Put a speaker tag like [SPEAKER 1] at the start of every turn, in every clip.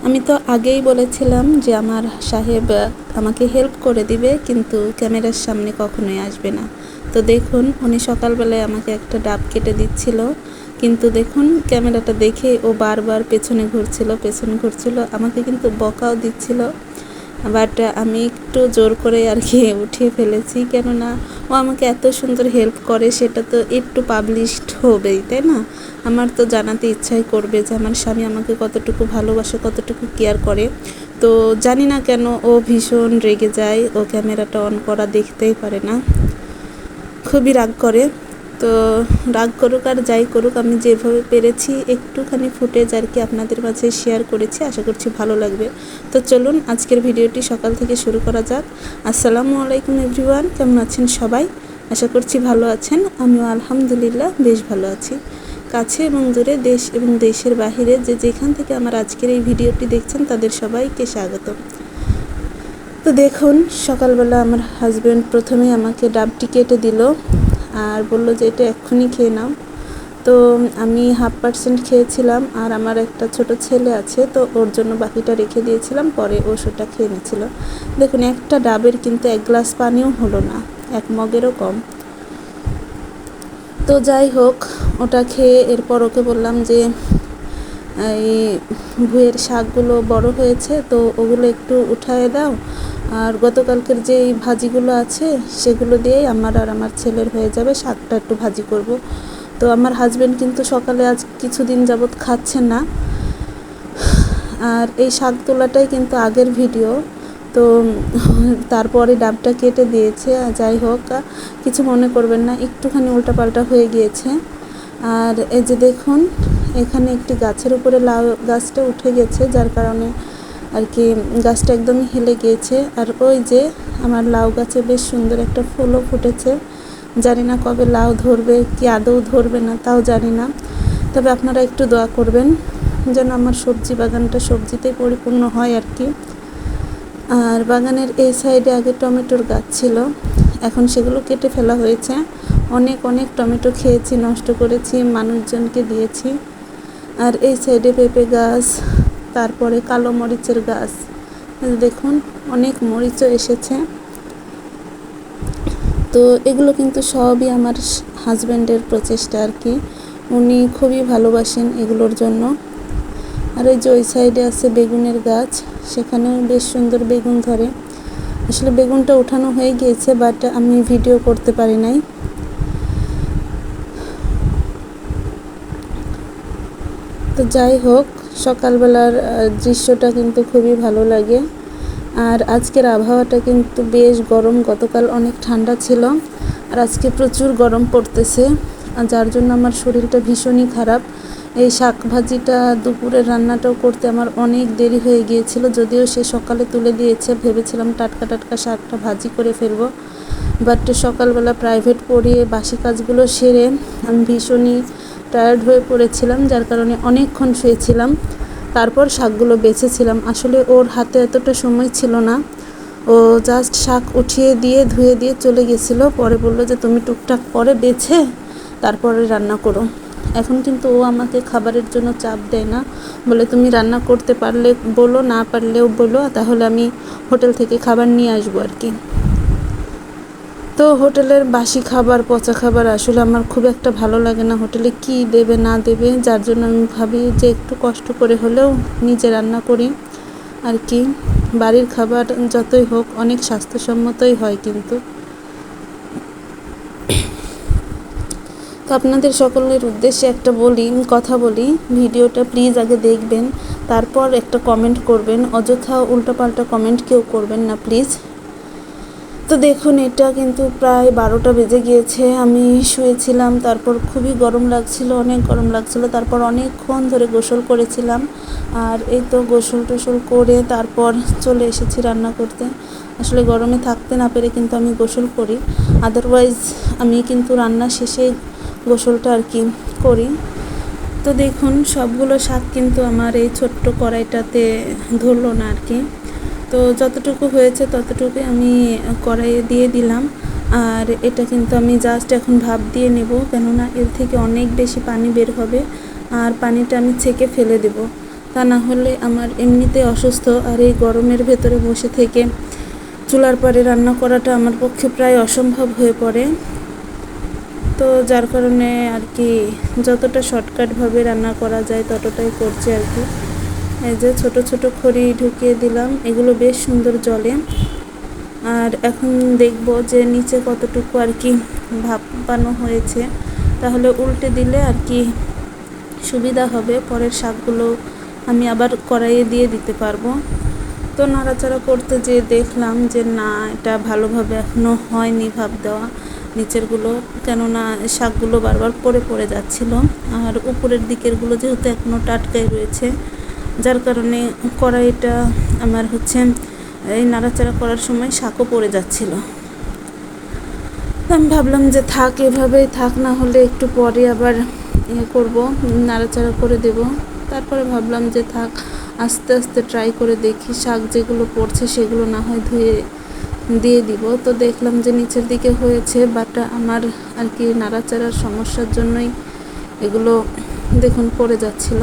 [SPEAKER 1] আমি তো আগেই বলেছিলাম যে আমার সাহেব আমাকে হেল্প করে দিবে, কিন্তু ক্যামেরার সামনে কখনোই আসবে না। তো দেখুন, উনি সকালবেলায় আমাকে একটা ডাব কেটে দিচ্ছিল, কিন্তু দেখুন ক্যামেরাটা দেখে ও বারবার পেছনে ঘুরছিল, আমাকে কিন্তু বকাও দিচ্ছিল। বাট আমি একটু জোর করে আর কি উঠিয়ে ফেলেছি, কেননা ও আমাকে এত সুন্দর হেল্প করে, সেটা তো একটু পাবলিশড হবেই, তাই না? আমার তো জানাতে ইচ্ছাই করবে যে আমার স্বামী আমাকে কতটুকু ভালোবাসে, কতটুকু কেয়ার করে। তো জানি না কেন ও ভীষণ রেগে যায়, ও ক্যামেরাটা অন করা দেখতেই পারে না, খুবই রাগ করে। তো রাগ করুক আর যাই করুক, আমি যেভাবে পেরেছি একটুখানি ফুটেজ আর কি আপনাদের মাঝে শেয়ার করেছি, আশা করছি ভালো লাগবে। তো চলুন আজকের ভিডিওটি সকাল থেকে শুরু করা যাক। আসসালামু আলাইকুম এভরিওয়ান, কেমন আছেন সবাই? আশা করছি ভালো আছেন। আমিও আলহামদুলিল্লাহ বেশ ভালো আছি। কাছে এবং দূরে, দেশ এবং দেশের বাহিরে যে যেখান থেকে আমার আজকের এই ভিডিওটি দেখছেন তাদের সবাইকে স্বাগত। তো দেখুন, সকালবেলা আমার হাজব্যান্ড প্রথমেই আমাকে ডাবটি কেটে দিল আর বলল যে এটা এক্ষুনি খেয়ে নাও। তো আমি 1/2% খেয়েছিলাম, আর আমার একটা ছোট ছেলে আছে, তো ওর জন্য বাকিটা রেখে দিয়েছিলাম, পরে ও সেটা খেয়ে নিয়েছিল। দেখুন, একটা ডাবের কিন্তু 1 গ্লাস পানিও হলো না, 1 মগেরও কম। তো যাই হোক, ওটা খেয়ে এরপর ওকে বললাম যে এই ভুঁইয়ের শাকগুলো বড় হয়েছে, তো ওগুলো একটু উঠায়ে দাও, আর গতকালকের যে এই ভাজিগুলো আছে সেগুলো দিয়েই আমার আর আমার ছেলের হয়ে যাবে, শাকটা একটু ভাজি করব। তো আমার হাজব্যান্ড কিন্তু সকালে আজ কিছুদিন যাবৎ খাচ্ছে না, আর এই শাক তোলাটাই কিন্তু আগের ভিডিও। তো তারপরে ডাবটা কেটে দিয়েছে। যাই হোক, কিছু মনে করবেন না, একটুখানি উল্টাপাল্টা হয়ে গিয়েছে। আর এই যে দেখুন, এখানে একটি গাছের উপরে লাউ গাছটা উঠে গেছে, যার কারণে আর কি গাছটা একদমই হেলে গিয়েছে। আর ওই যে আমার লাউ গাছে বেশ সুন্দর একটা ফুলও ফুটেছে, জানি না কবে লাউ ধরবে, কি আদৌ ধরবে না তাও জানি না। তবে আপনারা একটু দোয়া করবেন যেন আমার সবজি বাগানটা সবজিতে পরিপূর্ণ হয় আর কি। আর বাগানের এই সাইডে আগে টমেটোর গাছ ছিল, এখন সেগুলো কেটে ফেলা হয়েছে। অনেক অনেক টমেটো খেয়েছি, নষ্ট করেছি, মানুষজনকে দিয়েছি। আর এই সাইডে পেঁপে গাছ, তারপরে কালো মরিচের গাছ, দেখুন অনেক মরিচও এসেছে। তো এগুলো কিন্তু সবই আমার হাজব্যান্ডের প্রচেষ্টা আর কি, উনি খুবই ভালোবাসেন এগুলোর জন্য। আর ওই যে ওই সাইডে আছে বেগুনের গাছ, সেখানেও বেশ সুন্দর বেগুন ধরে। আসলে বেগুনটা উঠানো হয়ে গিয়েছে, বাট আমি ভিডিও করতে পারি নাই। তো যাই হোক, সকালবেলার দৃশ্যটা কিন্তু খুবই ভালো লাগে। আর আজকের আবহাওয়াটা কিন্তু বেশ গরম, গতকাল অনেক ঠান্ডা ছিল, আর আজকে প্রচুর গরম পড়তেছে, আর যার জন্য আমার শরীরটা ভীষণই খারাপ। এই শাক ভাজিটা দুপুরের রান্নাটাও করতে আমার অনেক দেরি হয়ে গিয়েছিল, যদিও সে সকালে তুলে দিয়েছে, ভেবেছিলাম টাটকা টাটকা শাকটা ভাজি করে ফেলবো। বাট সকালবেলা প্রাইভেট পড়িয়ে বাসি কাজগুলো সেরে আমি ভীষণই টায়ার্ড হয়ে পড়েছিলাম, যার কারণে অনেকক্ষণ শুয়েছিলাম, তারপর শাকগুলো বেছেছিলাম। আসলে ওর হাতে এতটা সময় ছিল না, ও জাস্ট শাক উঠিয়ে দিয়ে ধুয়ে দিয়ে চলে গেছিলো, পরে বললো যে তুমি টুকটাক পরে বেছে তারপরে রান্না করো। এখন কিন্তু ও আমাকে খাবারের জন্য চাপ দেয় না, বলে তুমি রান্না করতে পারলে বলো, না পারলেও বলো, তাহলে আমি হোটেল থেকে খাবার নিয়ে আসবো আর কি। তো হোটেলের বাসি খাবার, পচা খাবার আসলে আমার খুব একটা ভালো লাগে না, হোটেলে কি দেবে না দেবে, যার জন্য আমি ভাবি যে একটু কষ্ট করে হলেও নিজে রান্না করি আর কি। বাড়ির খাবার যতই হোক অনেক স্বাস্থ্যসম্মতই হয় কিন্তু। তো আপনাদের সকলের উদ্দেশ্যে একটা কথা বলি, ভিডিওটা প্লিজ আগে দেখবেন, তারপর একটা কমেন্ট করবেন, অযথা উল্টোপাল্টা কমেন্ট কেউ করবেন না প্লিজ। তো দেখুন, এটা কিন্তু প্রায় 12টা বেজে গিয়েছে, আমি শুয়েছিলাম, তারপর খুবই গরম লাগছিল, অনেক গরম লাগছিল, তারপর অনেকক্ষণ ধরে গোসল করেছিলাম। আর এই তো গোসল টোসল করে তারপর চলে এসেছি রান্না করতে। আসলে গরমে থাকতে না পেরে কিন্তু আমি গোসল করি, আদারওয়াইজ আমি কিন্তু রান্না শেষে গোসলটা আর কি করি। তো দেখুন, সবগুলো শাক কিন্তু আমার এই ছোট্ট কড়াইটাতে ধরলো না আর কি। তো যতটুকু হয়েছে ততটুকুই আমি কড়াইয়ে দিয়ে দিলাম, আর এটা কিন্তু আমি জাস্ট এখন ভাপ দিয়ে নেব, কেননা এর থেকে অনেক বেশি পানি বের হবে, আর পানিটা আমি ছেঁকে ফেলে দেব। তা না হলে আমার এমনিতে অসুস্থ, আর এই গরমের ভেতরে বসে থেকে চুলার পাড়ে রান্না করাটা আমার পক্ষে প্রায় অসম্ভব হয়ে পড়ে। তো যার কারণে আর কি যতটা শর্টকাটভাবে রান্না করা যায় ততটাই করছি আর কি। এই যে ছোট ছোট খড়ি ঢুকিয়ে দিলাম, এগুলো বেশ সুন্দর জ্বলে। আর এখন দেখব যে নিচে কতটুকু আর কি ভাপানো হয়েছে, তাহলে উল্টে দিলে আর কি সুবিধা হবে, পরের শাকগুলো আমি আবার কড়াইয়ে দিয়ে দিতে পারবো। তো নাড়াচাড়া করতে যেয়ে দেখলাম যে না, এটা ভালোভাবে এখনও হয়নি ভাপ দেওয়া নিচেরগুলো, কেননা শাকগুলো বারবার পড়ে যাচ্ছিল, আর উপরের দিকেরগুলো যেহেতু এখনও টাটকাই রয়েছে, যার কারণে কড়াইটা আমার হচ্ছে এই নাড়াচাড়া করার সময় শাকও পড়ে যাচ্ছিল। আমি ভাবলাম যে থাক, এভাবেই থাক, না হলে একটু পরে আবার করব, নাড়াচাড়া করে দেব। তারপরে ভাবলাম যে থাক, আস্তে আস্তে ট্রাই করে দেখি, শাক যেগুলো পড়ছে সেগুলো না হয় ধুয়ে দিয়ে দিব। তো দেখলাম যে নিচের দিকে হয়েছে, বাট আমার আর কি নাড়াচাড়ার সমস্যার জন্যই এগুলো দেখুন পড়ে যাচ্ছিল।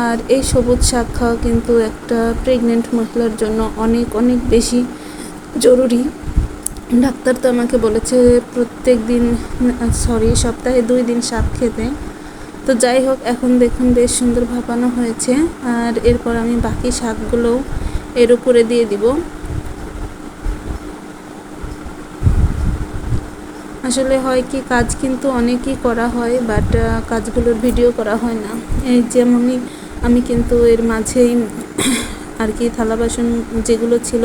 [SPEAKER 1] আর এই সবুজ শাক খাওয়া কিন্তু একটা প্রেগনেন্ট মহিলার জন্য অনেক অনেক বেশি জরুরি। ডাক্তার তো আমাকে বলেছে সপ্তাহে 2 দিন শাক খেতে। তো যাই হোক, এখন দেখুন বেশ সুন্দর ভাপানো হয়েছে, আর এরপর আমি বাকি শাকগুলোও এর উপরে দিয়ে দিব। আসলে হয় কি, কাজ কিন্তু অনেকই করা হয়, বাট কাজগুলোর ভিডিও করা হয় না। এই যেমনই আমি কিন্তু এর মাঝেই আর কি থালা বাসন যেগুলো ছিল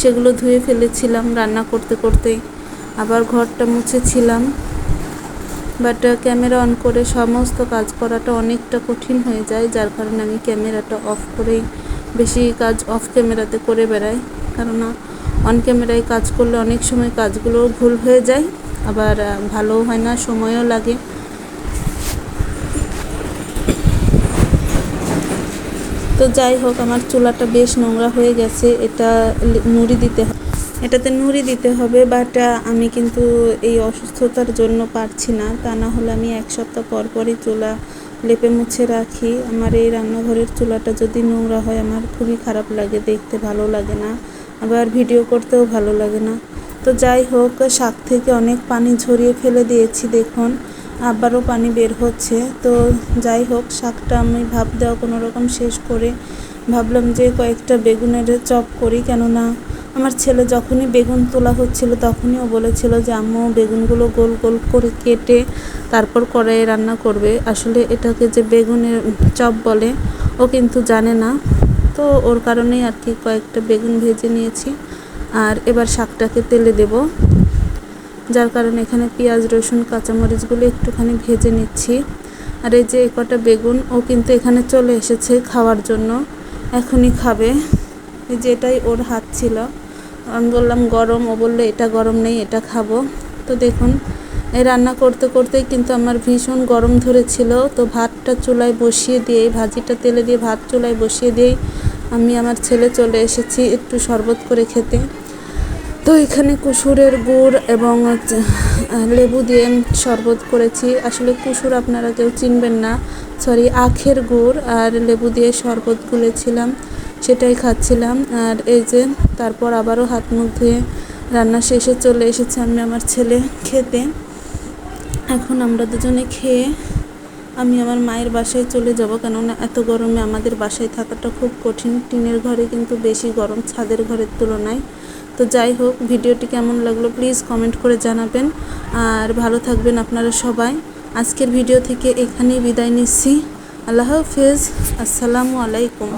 [SPEAKER 1] সেগুলো ধুয়ে ফেলেছিলাম রান্না করতে করতে, আবার ঘরটা মুছেছিলাম। বাট ক্যামেরা অন করে সমস্ত কাজ করাটা অনেকটা কঠিন হয়ে যায়, যার কারণে আমি ক্যামেরাটা অফ করেই বেশি কাজ অফ ক্যামেরাতে করে বেড়াই, কেননা অন ক্যামেরায় কাজ করলে অনেক সময় কাজগুলো ভুল হয়ে যায়, আবার ভালোও হয় না, সময়ও লাগে। তো যাই হোক, আমার চুলাটা বেশ নোংরা হয়ে গেছে, এটাতে নুড়ি দিতে হবে, বাট আমি কিন্তু এই অসুস্থতার জন্য পারছি না, তা না হলে আমি 1 সপ্তাহ পর পরই চুলা লেপে মুছে রাখি। আমার এই রান্নাঘরের চুলাটা যদি নোংরা হয় আমার খুবই খারাপ লাগে, দেখতে ভালো লাগে না, আবার ভিডিও করতেও ভালো লাগে না। তো যাই হোক, শাক থেকে অনেক পানি ঝরিয়ে ফেলে দিয়েছি, দেখুন আবারও পানি বের হচ্ছে। তো যাই হোক, শাকটা আমি ভাপ দেওয়া কোনো রকম শেষ করে ভাবলাম যে কয়েকটা বেগুনের চপ করি, কেননা আমার ছেলে যখনই বেগুন তোলা হচ্ছিল তখনই ও বলেছিল যে আম্মু বেগুনগুলো গোল গোল করে কেটে তারপর কড়াইয়ে রান্না করবে। আসলে এটাকে যে বেগুনের চপ বলে ও কিন্তু জানে না, তো ওর কারণেই আর কি কয়েকটা বেগুন ভেজে নিয়েছি, আর এবার শাকটাকে তেলে দেব, যার কারণে এখানে পেঁয়াজ রসুন কাঁচামরিচগুলো একটুখানি ভেজে নিচ্ছি। আর এই যে কটা বেগুন, ও কিন্তু এখানে চলে এসেছে খাওয়ার জন্য, এখনই খাবে। এই যে এটাই ওর হাত ছিল, আমি বললাম গরম, ও বললো এটা গরম নেই, এটা খাবো। তো দেখুন, এই রান্না করতে করতেই কিন্তু আমার ভীষণ গরম ধরেছিল, তো ভাতটা চুলায় বসিয়ে দিয়েই, ভাজিটা তেলে দিয়ে ভাত চুলায় বসিয়ে দিয়েই আমি আমার ছেলে চলে এসেছি একটু শরবত করে খেতে। তো এখানে কুসুরের গুড় এবং লেবু দিয়ে শরবত করেছি। আসলে কুসুর আপনারা কেউ চিনবেন না, আখের গুড় আর লেবু দিয়ে শরবত গুলেছিলাম, সেটাই খাচ্ছিলাম। আর এই যে তারপর আবারও হাত মুখ ধুয়ে রান্না শেষে চলে এসেছে আমি আমার ছেলে খেতে। এখন আমরা দুজনে খেয়ে আমি আমার মায়ের বাসায় চলে যাব, কেননা এত গরমে আমাদের বাসায় থাকাটা খুব কঠিন। টিনের ঘরে কিন্তু বেশি গরম ছাদের ঘরের তুলনায়। তো যাই হোক, ভিডিওটি কেমন লাগলো প্লিজ কমেন্ট করে জানাবেন, আর ভালো থাকবেন আপনারা সবাই। আজকের ভিডিও থেকে এখানেই বিদায় নিচ্ছি। আল্লাহ হাফেজ, আসসালামু আলাইকুম।